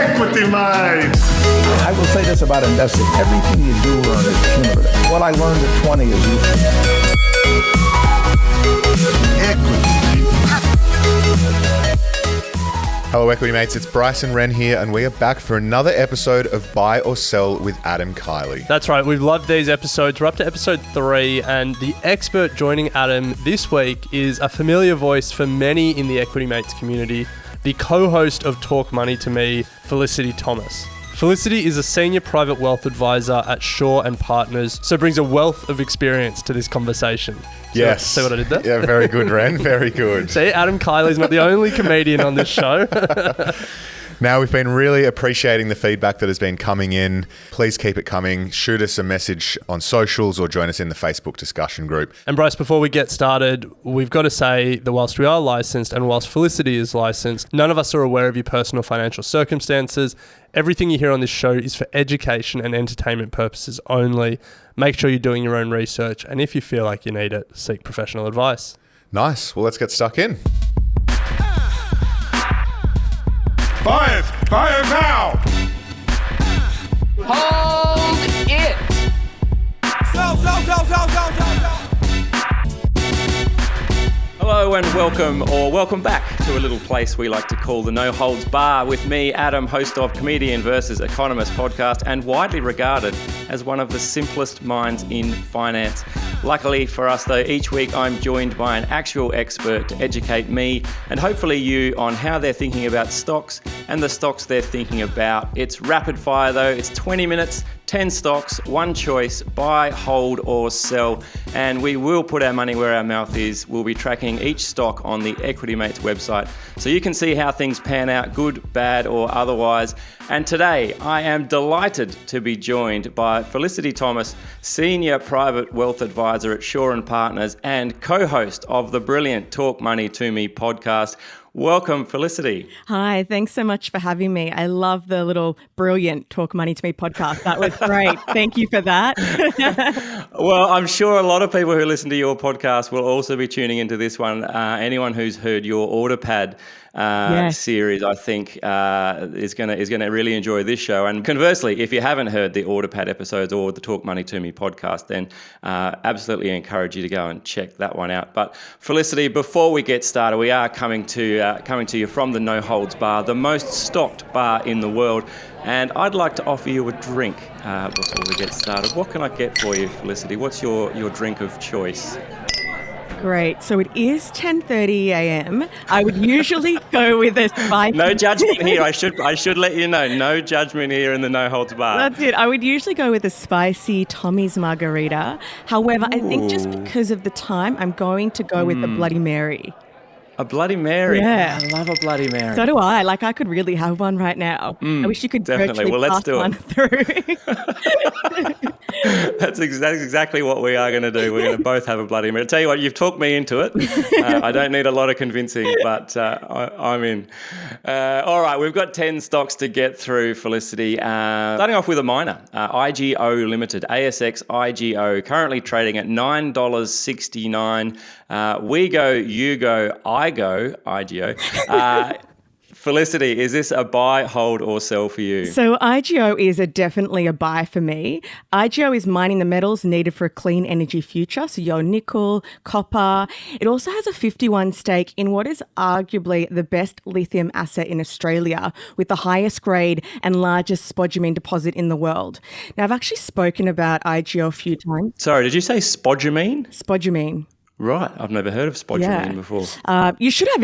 Equity, mate! I will say this about investing. Everything you do learn is cumulative. What I learned at 20 is useful. Equity. Hello, Equity Mates. It's Bryson Wren here, and we are back for another episode of Buy or Sell with Adam Keily. That's right. We've loved these episodes. We're up to episode 3, and the expert joining Adam this week is a familiar voice for many in the Equity Mates community, the co-host of Talk Money to Me, Felicity Thomas. Felicity is a senior private wealth advisor at Shaw and Partners, so brings a wealth of experience to this conversation. Yes. See what I did there? Yeah, very good, Wren. Very good. See, Adam Keily's not the only comedian on this show. Now, we've been really appreciating the feedback that has been coming in. Please keep it coming. Shoot us a message on socials or join us in the Facebook discussion group. And Bryce, before we get started, we've got to say that whilst we are licensed and whilst Felicity is licensed, none of us are aware of your personal financial circumstances. Everything you hear on this show is for education and entertainment purposes only. Make sure you're doing your own research, and if you feel like you need it, seek professional advice. Nice. Well, let's get stuck in. Buy it! Buy it now! Hold it! Sell. Hello and welcome back to a little place we like to call the No Holds Bar with me, Adam, host of Comedian versus Economist podcast and widely regarded as one of the simplest minds in finance. Luckily for us though, each week I'm joined by an actual expert to educate me and hopefully you on how they're thinking about stocks and the stocks they're thinking about. It's rapid fire though, it's 20 minutes, 10 stocks, one choice, buy, hold or sell. And we will put our money where our mouth is. We'll be tracking each stock on the Equity Mates website so you can see how things pan out, good, bad or otherwise. And today I am delighted to be joined by Felicity Thomas, Senior Private Wealth Advisor at Shaw and Partners and co-host of the brilliant Talk Money to Me podcast. Welcome, Felicity. Hi, thanks so much for having me. I love the little brilliant Talk Money to Me podcast. That was great. Thank you for that. Well, I'm sure a lot of people who listen to your podcast will also be tuning into this one. Anyone who's heard your AutoPad series, I think, is going to really enjoy this show. And conversely, if you haven't heard the AutoPad episodes or the Talk Money to Me podcast, then absolutely encourage you to go and check that one out. But Felicity, before we get started, we are coming to you from the No Holds Bar, the most stocked bar in the world. And I'd like to offer you a drink before we get started. What can I get for you, Felicity? What's your drink of choice? Great. So it is 10:30 a.m. I would usually go with a spicy. No judgment here. I should let you know. No judgment here in the No Holds Bar. That's it. I would usually go with a spicy Tommy's margarita. However, I think just because of the time, I'm going to go with the Bloody Mary. A Bloody Mary? Yeah. I love a Bloody Mary. So do I. Like, I could really have one right now. I wish you could definitely. virtually Well, let's pass do one through. That's exactly what we are going to do. We're going to both have a Bloody Mary. Tell you what, you've talked me into it. I don't need a lot of convincing, but I'm in. All right, we've got 10 stocks to get through, Felicity. Starting off with a minor, IGO Limited, ASX IGO, currently trading at $9.69. We go, you go, I go, IGO. Felicity, is this a buy, hold or sell for you? So IGO is definitely a buy for me. IGO is mining the metals needed for a clean energy future. So your nickel, copper. It also has a 51 stake in what is arguably the best lithium asset in Australia with the highest grade and largest spodumene deposit in the world. Now, I've actually spoken about IGO a few times. Sorry, did you say spodumene? Spodumene. Right, I've never heard of spodumene before. You should have.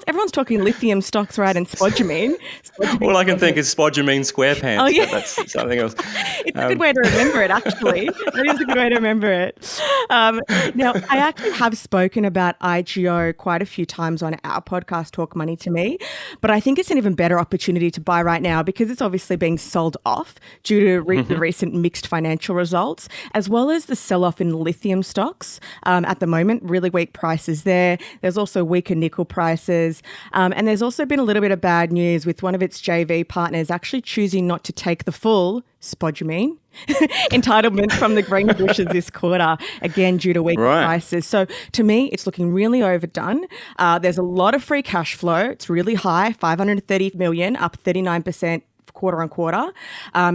Everyone's talking lithium stocks, right? And spodumene. All I can think is spodumene SquarePants. Oh yeah, that's something else. It's a good way to remember it, actually. That is a good way to remember it. Now, I actually have spoken about IGO quite a few times on our podcast, Talk Money to Me, but I think it's an even better opportunity to buy right now because it's obviously being sold off due to the recent mixed financial results, as well as the sell-off in lithium stocks at the moment. Really weak prices there. There's also weaker nickel prices. And there's also been a little bit of bad news with one of its JV partners actually choosing not to take the full spodumene entitlement from the green bushes this quarter, again, due to weak prices. So to me, it's looking really overdone. There's a lot of free cash flow. It's really high, $530 million, up 39% quarter on quarter,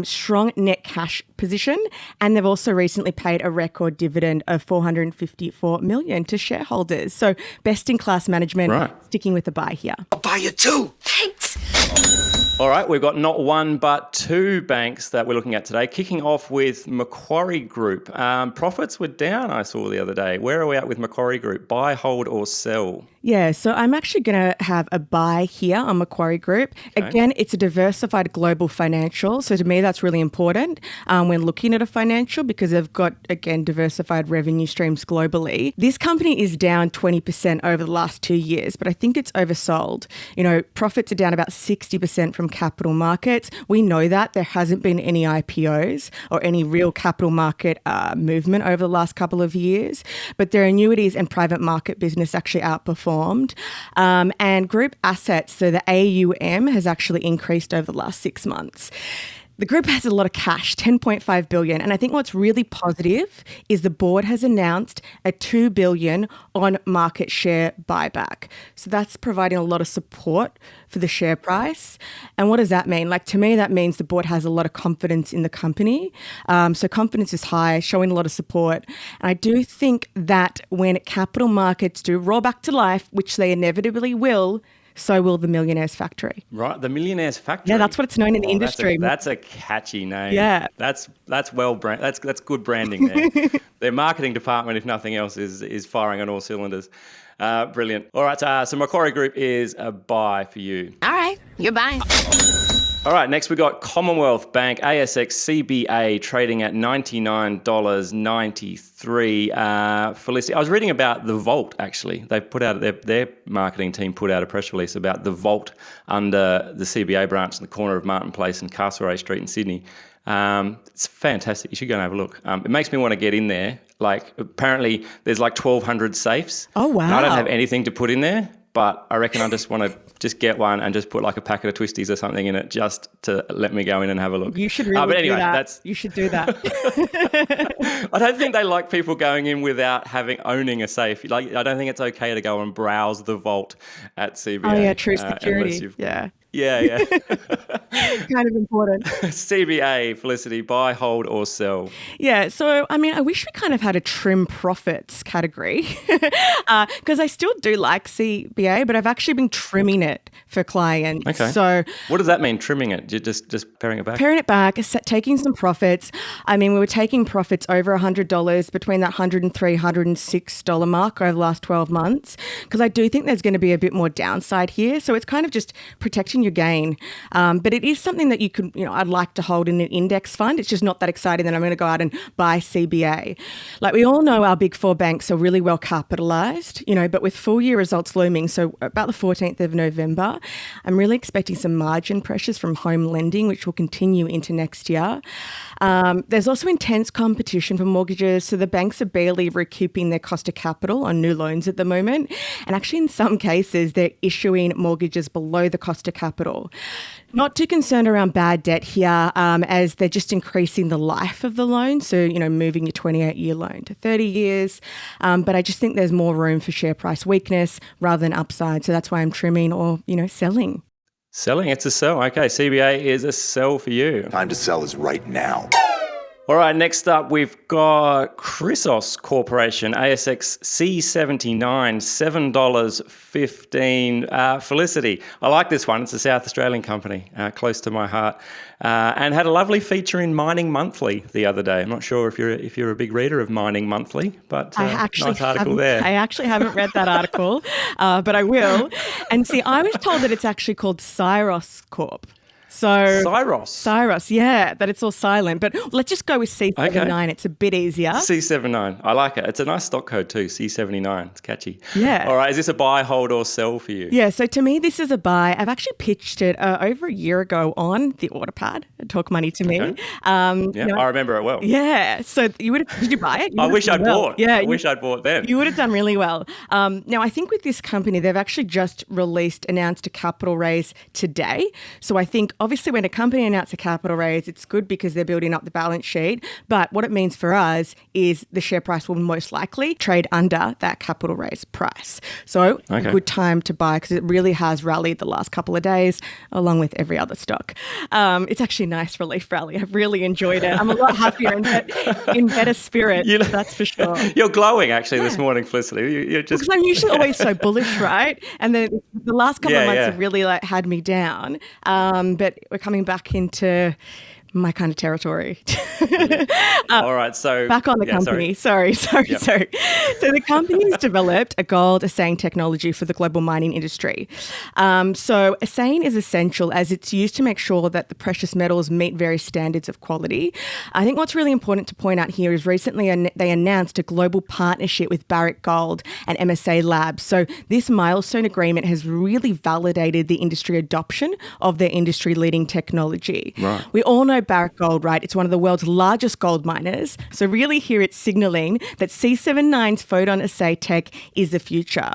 strong net cash position, and they've also recently paid a record dividend of $454 million to shareholders. So best-in-class management, sticking with the buy here. I'll buy you too. Thanks. All right, we've got not one but two banks that we're looking at today. Kicking off with Macquarie Group. Profits were down, I saw the other day. Where are we at with Macquarie Group? Buy, hold, or sell? Yeah, so I'm actually going to have a buy here on Macquarie Group. Okay. Again, it's a diversified global financial. So to me, that's really important when looking at a financial because they've got, again, diversified revenue streams globally. This company is down 20% over the last 2 years, but I think it's oversold. You know, profits are down about 60% from capital markets. We know that there hasn't been any IPOs or any real capital market movement over the last couple of years, but their annuities and private market business actually outperformed. And group assets, so the AUM has actually increased over the last 6 months. The group has a lot of cash, $10.5 billion. And I think what's really positive is the board has announced a $2 billion on market share buyback. So that's providing a lot of support for the share price. And what does that mean? Like, to me, that means the board has a lot of confidence in the company. So confidence is high, showing a lot of support. And I do think that when capital markets do roll back to life, which they inevitably will, so will the Millionaire's Factory. Right, the Millionaire's Factory. Yeah, that's what it's known in the industry. That's a catchy name. Yeah, that's well brand. That's good branding there. Their marketing department, if nothing else, is firing on all cylinders. Brilliant. All right, so Macquarie Group is a buy for you. All right, you're buying. All right, next we got Commonwealth Bank, ASX CBA, trading at $99.93. Felicity, I was reading about the vault, actually. They put out, their marketing team put out a press release about the vault under the CBA branch in the corner of Martin Place and Castlereagh Street in Sydney. It's fantastic. You should go and have a look. It makes me want to get in there. Like, apparently there's like 1,200 safes. Oh, wow. And I don't have anything to put in there. But I reckon I just want to just get one and just put like a packet of twisties or something in it just to let me go in and have a look. You should really but anyway, do that. You should do that. I don't think they like people going in without owning a safe. Like, I don't think it's okay to go and browse the vault at CBA. Oh, yeah, true security. Yeah. Yeah. Kind of important. CBA, Felicity, buy, hold, or sell? Yeah, so, I mean, I wish we kind of had a trim profits category because I still do like CBA, but I've actually been trimming it for clients. Okay. So what does that mean, trimming it? Just paring it back? Paring it back, taking some profits. I mean, we were taking profits over $100 between that $103, $106 mark over the last 12 months because I do think there's going to be a bit more downside here. So it's kind of just protecting your gain. But it is something that you could, I'd like to hold in an index fund. It's just not that exciting that I'm going to go out and buy CBA. Like, we all know our big four banks are really well capitalized, but with full year results looming, so about the 14th of November, I'm really expecting some margin pressures from home lending, which will continue into next year. There's also intense competition for mortgages. So the banks are barely recouping their cost of capital on new loans at the moment. And actually, in some cases, they're issuing mortgages below the cost of capital. Not too concerned around bad debt here, as they're just increasing the life of the loan. So, moving your 28-year loan to 30 years. But I just think there's more room for share price weakness rather than upside. So that's why I'm trimming or, selling. Selling, it's a sell. Okay, CBA is a sell for you. Time to sell is right now. All right, next up, we've got Chrysos Corporation, ASX C79, $7.15. Felicity, I like this one. It's a South Australian company, close to my heart, and had a lovely feature in Mining Monthly the other day. I'm not sure if you're a big reader of Mining Monthly, but nice article there. I actually haven't read that article, but I will. And see, I was told that it's actually called Cyros Corp. So Cyros, yeah, that it's all silent. But let's just go with C79. Okay. It's a bit easier. C79. I like it. It's a nice stock code too, C79. It's catchy. Yeah. All right, is this a buy, hold, or sell for you? Yeah, so to me, this is a buy. I've actually pitched it over a year ago on the Autopad, Talk Money to Me. Okay. I remember it well. Yeah. So did you buy it? I wish I'd bought. Yeah. I wish I'd bought then. You would have done really well. Now, I think with this company, they've actually just announced a capital raise today. So I think obviously when a company announces a capital raise, it's good because they're building up the balance sheet. But what it means for us is the share price will most likely trade under that capital raise price. So a good time to buy because it really has rallied the last couple of days along with every other stock. It's actually a nice relief rally. I've really enjoyed it. I'm a lot happier and in better spirit, that's for sure. You're glowing actually this morning, Felicity. You're just because I'm usually always so bullish, right? And then the last couple of months have really had me down. But we're coming back into my kind of territory. All right, so back on the company. Sorry. So the company's developed a gold assaying technology for the global mining industry. So assaying is essential as it's used to make sure that the precious metals meet various standards of quality. I think what's really important to point out here is recently they announced a global partnership with Barrick Gold and MSA Labs. So this milestone agreement has really validated the industry adoption of their industry-leading technology. Right. We all know Barrick Gold, right? It's one of the world's largest gold miners. So really here it's signalling that C79's photon assay tech is the future.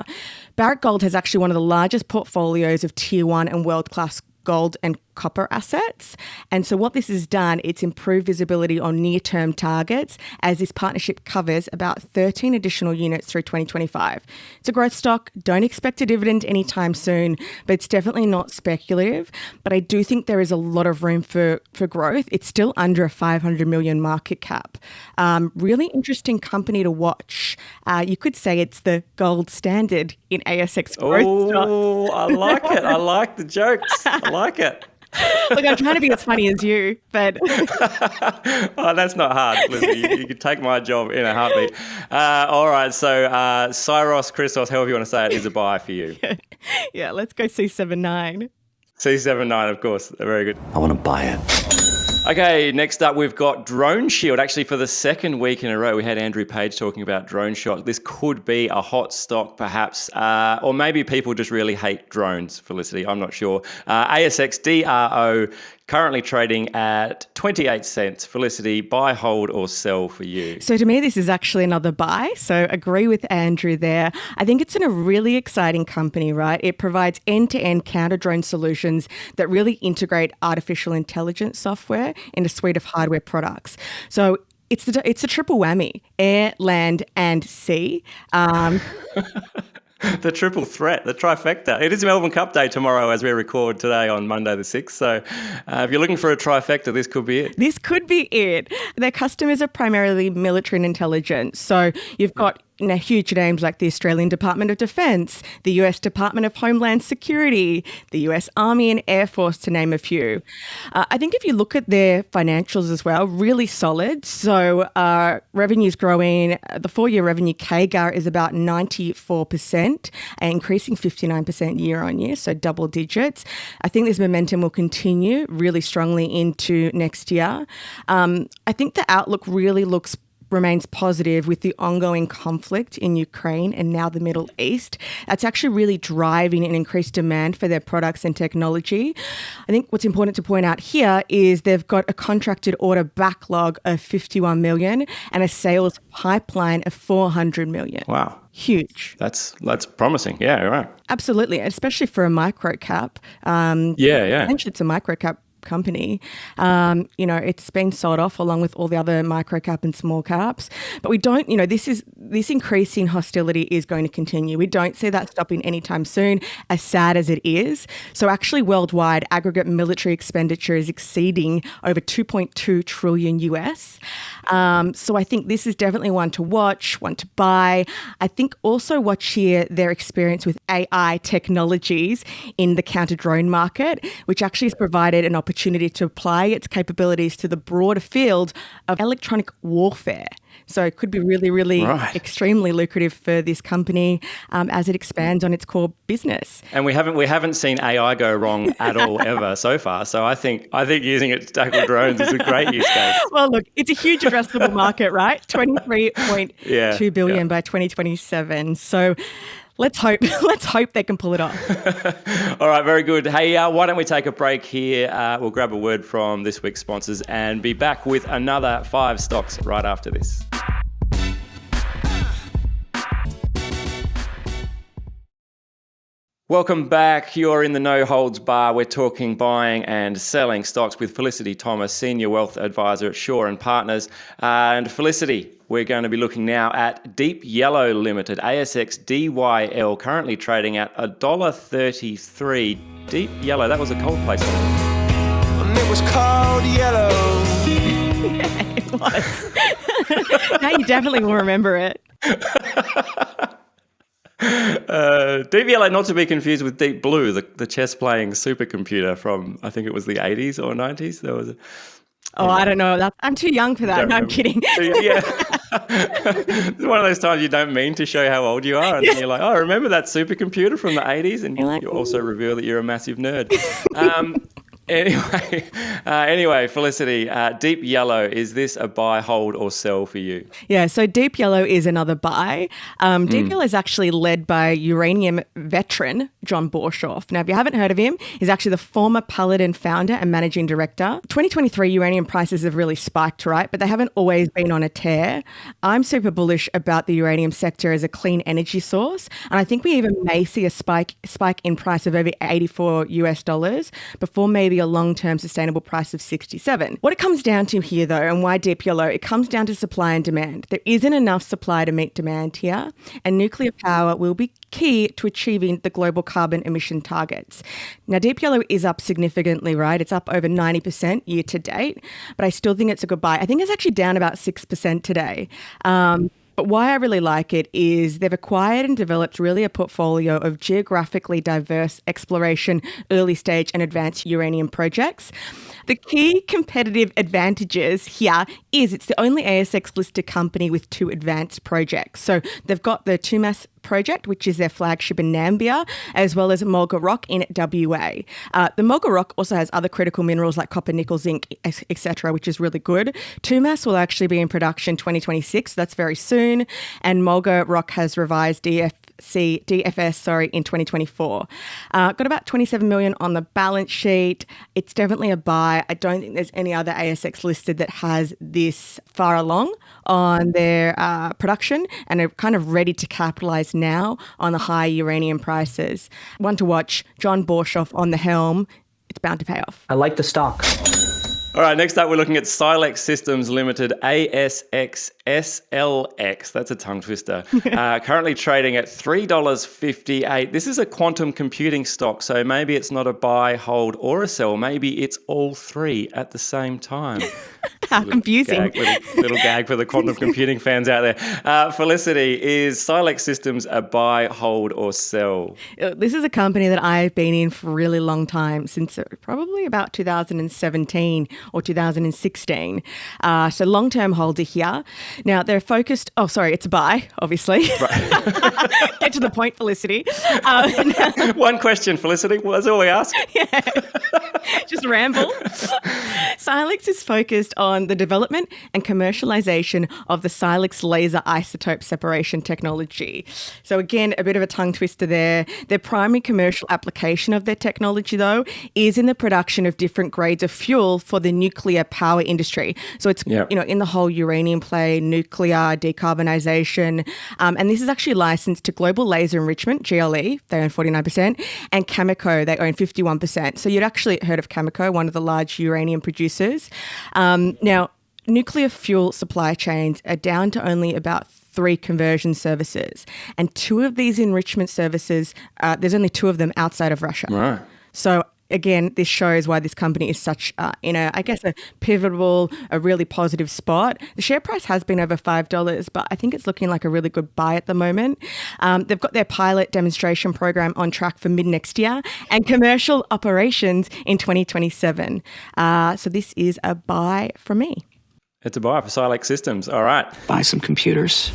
Barrick Gold has actually one of the largest portfolios of tier 1 and world-class gold and copper assets. And so what this has done, it's improved visibility on near-term targets as this partnership covers about 13 additional units through 2025. It's a growth stock. Don't expect a dividend anytime soon, but it's definitely not speculative. But I do think there is a lot of room for growth. It's still under a 500 million market cap. Really interesting company to watch. You could say it's the gold standard in ASX growth stocks. Oh, I like it. I like the jokes. I like it. Look, I'm trying to be as funny as you, but... Oh, that's not hard. Listen, you can take my job in a heartbeat. All right, so Cyros, Christos, however you want to say it, is a buy for you. Yeah, let's go C79. C79, of course. Very good. I want to buy it. Okay, next up we've got Drone Shield. Actually, for the second week in a row, we had Andrew Page talking about Drone Shot. This could be a hot stock, perhaps, or maybe people just really hate drones, Felicity. I'm not sure. ASX DRO currently trading at 28 cents. Felicity, buy, hold, or sell for you? So to me, this is actually another buy. So agree with Andrew there. I think it's in a really exciting company, right? It provides end-to-end counter-drone solutions that really integrate artificial intelligence software in a suite of hardware products. So it's a triple whammy: air, land, and sea. The triple threat, the trifecta. It is Melbourne Cup Day tomorrow as we record today on Monday the 6th. So if you're looking for a trifecta, this could be it. This could be it. Their customers are primarily military and intelligence. So you've got huge names like the Australian Department of Defence, the US Department of Homeland Security, the US Army and Air Force, to name a few. I think if you look at their financials as well, really solid. So revenue's growing. The 4-year revenue CAGR is about 94%, increasing 59% year on year, so double digits. I think this momentum will continue really strongly into next year. I think the outlook really remains positive with the ongoing conflict in Ukraine and now the Middle East. That's actually really driving an increased demand for their products and technology. I think what's important to point out here is they've got a contracted order backlog of 51 million and a sales pipeline of 400 million. Wow. Huge. That's promising. Yeah, right. Absolutely, especially for a micro cap. Essentially, it's a micro cap company. It's been sold off along with all the other micro cap and small caps. But we don't, this increasing hostility is going to continue. We don't see that stopping anytime soon, as sad as it is. So actually worldwide, aggregate military expenditure is exceeding over 2.2 trillion US. So I think this is definitely one to watch, one to buy. I think also watch here their experience with AI technologies in the counter-drone market, which actually has provided an opportunity to apply its capabilities to the broader field of electronic warfare. So it could be really, really extremely lucrative for this company as it expands on its core business. And we haven't seen AI go wrong at all ever so far. So I think using it to tackle drones is a great use case. Well, look, it's a huge addressable market, right? 23.2 billion by 2027. So let's hope they can pull it off. All right, very good. Hey, why don't we take a break here? We'll grab a word from this week's sponsors and be back with another 5 stocks right after this. Welcome back. You're in the No Holds Bar. We're talking buying and selling stocks with Felicity Thomas, Senior Wealth Advisor at Shaw and Partners. And Felicity, we're going to be looking now at Deep Yellow Limited, ASX DYL, currently trading at $1.33. Deep Yellow, that was a Coldplay song. And it was called yellow. Yeah, it was. Now you definitely will remember it. Deep Yellow, not to be confused with Deep Blue, the chess-playing supercomputer from, I think it was the 80s or 90s. There was I don't know. I'm too young for that. No, I'm kidding. Yeah. It's one of those times you don't mean to show how old you are. And then you're like, oh, remember that supercomputer from the 80s? And you also reveal that you're a massive nerd. Anyway, Felicity, Deep Yellow, is this a buy, hold or sell for you? Yeah, so Deep Yellow is another buy. Deep Yellow is actually led by uranium veteran John Borshoff. Now, if you haven't heard of him, he's actually the former Paladin founder and managing director. 2023 uranium prices have really spiked, right? But they haven't always been on a tear. I'm super bullish about the uranium sector as a clean energy source. And I think we even may see a spike in price of over $84 before maybe a long-term sustainable price of 67. What it comes down to here, though, and why Deep Yellow, it comes down to supply and demand. There isn't enough supply to meet demand here, and nuclear power will be key to achieving the global carbon emission targets. Now, Deep Yellow is up significantly, right? It's up over 90% year to date, but I still think it's a good buy. I think it's actually down about 6% today. But why I really like it is they've acquired and developed really a portfolio of geographically diverse exploration, early stage and advanced uranium projects. The key competitive advantages here is it's the only ASX listed company with 2 advanced projects. So they've got the Tumas project, which is their flagship in Nambia, as well as Mulga Rock in WA. The Mulga Rock also has other critical minerals like copper, nickel, zinc, etc., which is really good. Tumas will actually be in production 2026. So that's very soon. And Mulga Rock has revised DFS in 2024. Got about 27 million on the balance sheet. It's definitely a buy. I don't think there's any other ASX listed that has this far along on their production and are kind of ready to capitalize now on the high uranium prices. One to watch, John Borshoff on the helm. It's bound to pay off. I like the stock. All right, next up, we're looking at Silex Systems Limited, ASX SLX. That's a tongue twister. Currently trading at $3.58. This is a quantum computing stock, so maybe it's not a buy, hold, or a sell. Maybe it's all three at the same time. How confusing. Little gag for the quantum computing fans out there. Felicity, is Silex Systems a buy, hold, or sell? This is a company that I've been in for a really long time, since probably about 2017 or 2016. So long-term holder here. Now, they're focused... Oh, sorry, it's a buy, obviously. Right. Get to the point, Felicity. One question, Felicity. Well, that's all we ask. Yeah. Just ramble. Silex is focused on the development and commercialization of the Silex laser isotope separation technology. So again, a bit of a tongue twister there. Their primary commercial application of their technology, though, is in the production of different grades of fuel for the nuclear power industry. So it's in the whole uranium play, nuclear decarbonisation, and this is actually licensed to Global Laser Enrichment, GLE, they own 49%, and Cameco, they own 51%. So you'd actually heard of Cameco, one of the large uranium producers. Now, nuclear fuel supply chains are down to only about 3 conversion services, and 2 of these enrichment services, there's only 2 of them outside of Russia. Right. So again, this shows why this company is such in a pivotal, a really positive spot. The share price has been over $5, but I think it's looking like a really good buy at the moment. They've got their pilot demonstration program on track for mid-next year and commercial operations in 2027. So this is a buy for me. It's a buy for Silex Systems. All right. Buy some computers.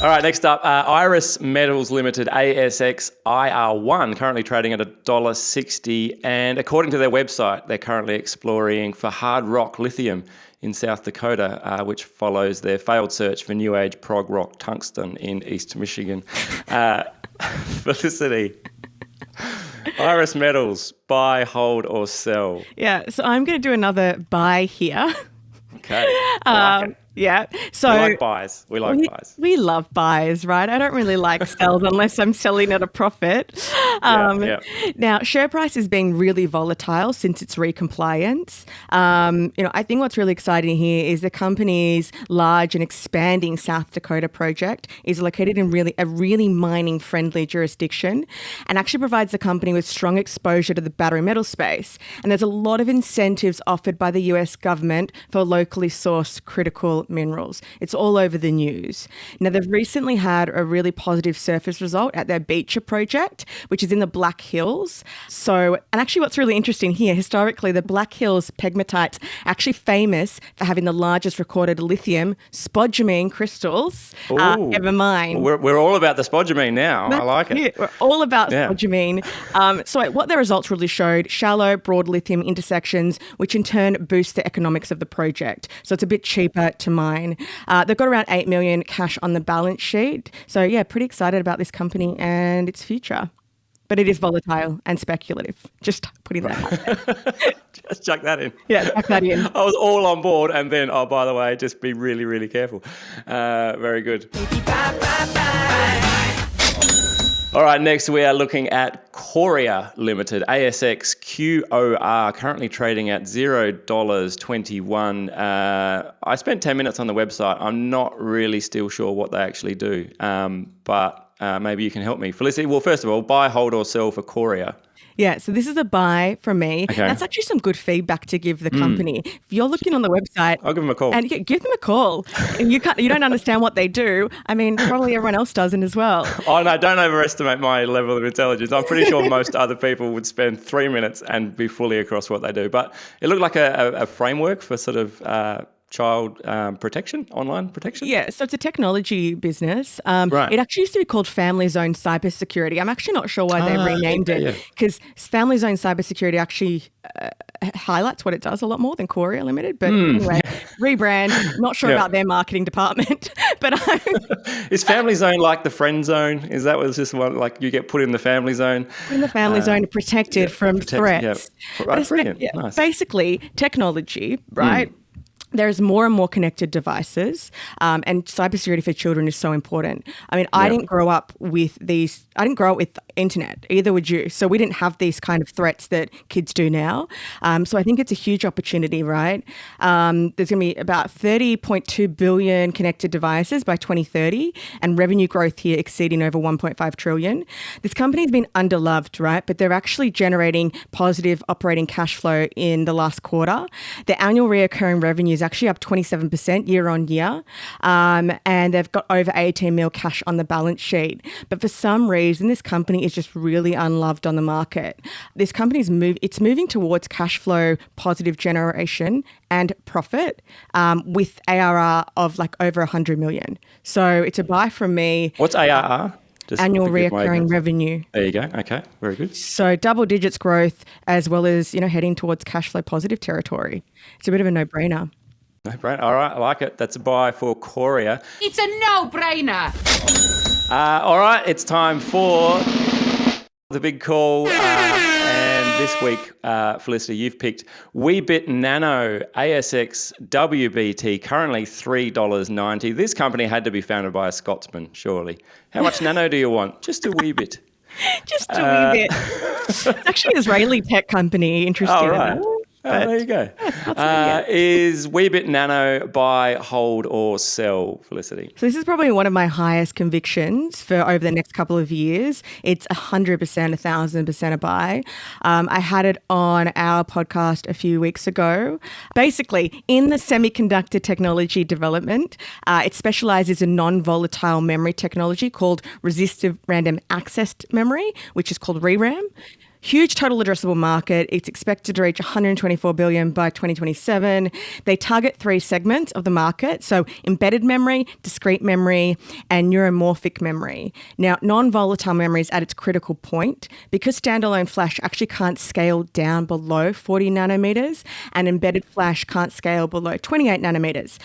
All right, next up, Iris Metals Limited, ASX IR1, currently trading at $1.60. And according to their website, they're currently exploring for hard rock lithium in South Dakota, which follows their failed search for new age prog rock tungsten in East Michigan. Felicity, Iris Metals, buy, hold, or sell? Yeah, so I'm going to do another buy here. Okay. I like it. Yeah. So We like buys. We like buys. we love buys, right? I don't really like sells unless I'm selling at a profit. Yeah. Now, share price has been really volatile since its recompliance. I think what's really exciting here is the company's large and expanding South Dakota project is located in a really mining-friendly jurisdiction and actually provides the company with strong exposure to the battery metal space. And there's a lot of incentives offered by the US government for locally sourced critical minerals. It's all over the news. Now, they've recently had a really positive surface result at their Beecher project, which is in the Black Hills. And actually what's really interesting here, historically, the Black Hills pegmatites are actually famous for having the largest recorded lithium spodumene crystals ever mined. We're all about the spodumene now. I like it. We're all about spodumene. So what their results really showed, shallow, broad lithium intersections, which in turn boost the economics of the project. So it's a bit cheaper to mine. They've got around $8 million cash on the balance sheet. So yeah, pretty excited about this company and its future. But it is volatile and speculative. Just putting that out there. Just chuck that in. Yeah, chuck that in. I was all on board, and then, by the way, just be really, really careful. Very good. All right, next we are looking at Qoria Limited, ASX QOR, currently trading at $0.21. I spent 10 minutes on the website. I'm not really still sure what they actually do, but maybe you can help me. Felicity, well, first of all, buy, hold or sell for Qoria? Yeah, so this is a buy from me. Okay. That's actually some good feedback to give the company. If you're looking on the website, I'll give them a call. And give them a call. And you don't understand what they do. I mean, probably everyone else doesn't as well. Oh, no, don't overestimate my level of intelligence. I'm pretty sure most other people would spend 3 minutes and be fully across what they do. But it looked like a framework for sort of child protection, online protection? Yeah, so it's a technology business. Right. It actually used to be called Family Zone Cybersecurity. I'm actually not sure why they renamed it because Family Zone Cybersecurity actually highlights what it does a lot more than Qoria Limited. But anyway, rebrand. Not sure about their marketing department. But is Family Zone like the friend zone? Is that was just one like you get put in the family zone? In the family zone, protected from threats. Yeah. Right, brilliant. Nice. Basically, technology, right? There's more and more connected devices, and cybersecurity for children is so important. I mean, I didn't grow up with internet, either would you. So we didn't have these kind of threats that kids do now. So I think it's a huge opportunity, right? There's going to be about 30.2 billion connected devices by 2030 and revenue growth here exceeding over 1.5 trillion. This company's been underloved, right? But they're actually generating positive operating cash flow in the last quarter. Their annual recurring revenue is actually up 27% year on year. And they've got over 18 mil cash on the balance sheet. But for some reason, this company is just really unloved on the market. This company's moving towards cash flow positive generation and profit with ARR of like over 100 million. So it's a buy from me. What's ARR? Just annual recurring revenue. There you go. Okay, very good. So double digits growth as well as, heading towards cash flow positive territory. It's a bit of a no-brainer. No-brainer. All right, I like it. That's a buy for Qoria. It's a no-brainer. All right, it's time for the big call. And this week, Felicity, you've picked Weebit Nano ASX WBT, currently $3.90. This company had to be founded by a Scotsman, surely. How much nano do you want? Just a wee bit. Just a wee bit. It's actually an Israeli tech company, interesting. Right. There you go. Is Weebit Nano buy, hold or sell, Felicity? So this is probably one of my highest convictions for over the next couple of years. It's 100%, 1,000% a buy. I had it on our podcast a few weeks ago. Basically, in the semiconductor technology development, it specializes in non-volatile memory technology called resistive random access memory, which is called ReRAM. Huge total addressable market. It's expected to reach $124 billion by 2027. They target 3 segments of the market, so embedded memory, discrete memory, and neuromorphic memory. Now, non-volatile memory is at its critical point because standalone flash actually can't scale down below 40 nanometers and embedded flash can't scale below 28 nanometers.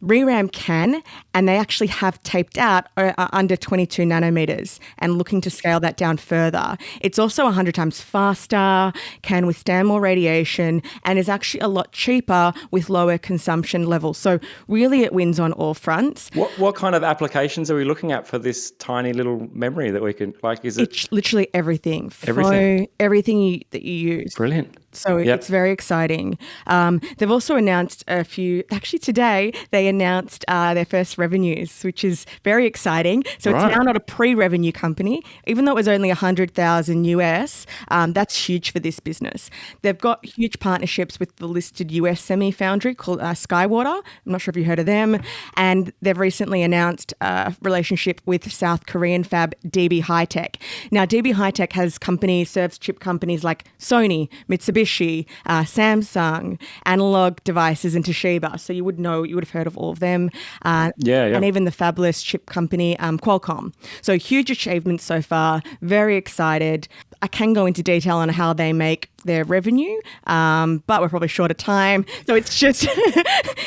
ReRAM can, and they actually have taped out under 22 nanometers and looking to scale that down further. It's also 100 times faster, can withstand more radiation, and is actually a lot cheaper with lower consumption levels. So really it wins on all fronts. What kind of applications are we looking at for this tiny little memory that we can, like, is it? It's literally everything. Everything? Everything that you use. Brilliant. So it's very exciting. They've also announced actually today, they announced their first revenues, which is very exciting. So it's now not a pre-revenue company. Even though it was only $100,000 US, that's huge for this business. They've got huge partnerships with the listed US semi-foundry called Skywater. I'm not sure if you heard of them. And they've recently announced a relationship with South Korean fab DB High-Tech. Now, DB High-Tech serves chip companies like Sony, Mitsubishi, Samsung, Analog Devices, and Toshiba. So you would have heard of all of them. And even the fabulous chip company Qualcomm. So huge achievements so far. Very excited. I can go into detail on how they make their revenue, but we're probably short of time. So it's just,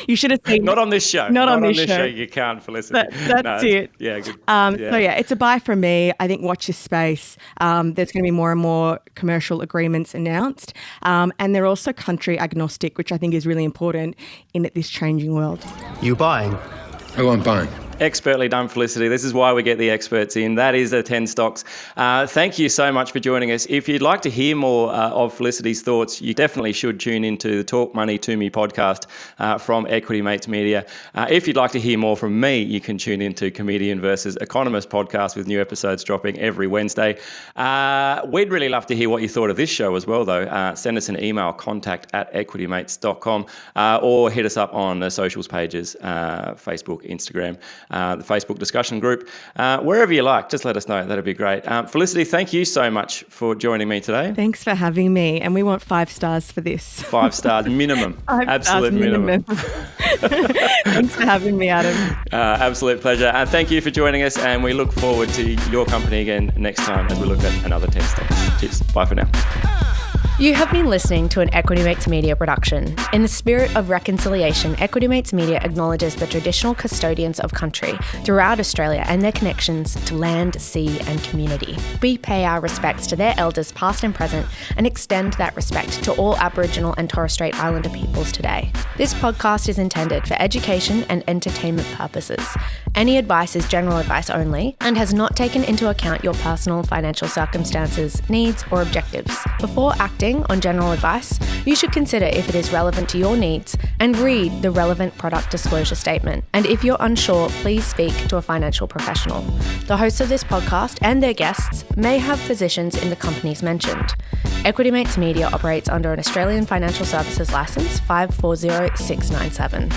you should have seen. Not on this show. Not on this show. You can't, Felicity. That's it. Yeah, good. So it's a buy from me. I think watch this space. There's going to be more and more commercial agreements announced. And they're also country agnostic, which I think is really important in this changing world. You buying? Oh, I'm buying. Expertly done, Felicity. This is why we get the experts in. That is the 10 stocks. Thank you so much for joining us. If you'd like to hear more of Felicity's thoughts, you definitely should tune into the Talk Money to Me podcast from Equity Mates Media. If you'd like to hear more from me, you can tune into Comedian versus Economist podcast with new episodes dropping every Wednesday. We'd really love to hear what you thought of this show as well, though. Send us an email, contact@equitymates.com, or hit us up on the socials pages, Facebook, Instagram, the Facebook discussion group, wherever you like. Just let us know. That'd be great. Felicity, thank you so much for joining me today. Thanks for having me. And we want 5 stars for this. 5 stars minimum. Absolute minimum. Thanks for having me, Adam. Absolute pleasure. And thank you for joining us. And we look forward to your company again next time as we look at another 10 stocks. Cheers. Bye for now. You have been listening to an Equity Mates Media production. In the spirit of reconciliation, Equity Mates Media acknowledges the traditional custodians of country throughout Australia and their connections to land, sea and community. We pay our respects to their elders past and present and extend that respect to all Aboriginal and Torres Strait Islander peoples today. This podcast is intended for education and entertainment purposes. Any advice is general advice only and has not taken into account your personal financial circumstances, needs or objectives. Before acting on general advice, you should consider if it is relevant to your needs and read the relevant product disclosure statement. And if you're unsure, please speak to a financial professional. The hosts of this podcast and their guests may have positions in the companies mentioned. Equity Mates Media operates under an Australian Financial Services Licence 540697.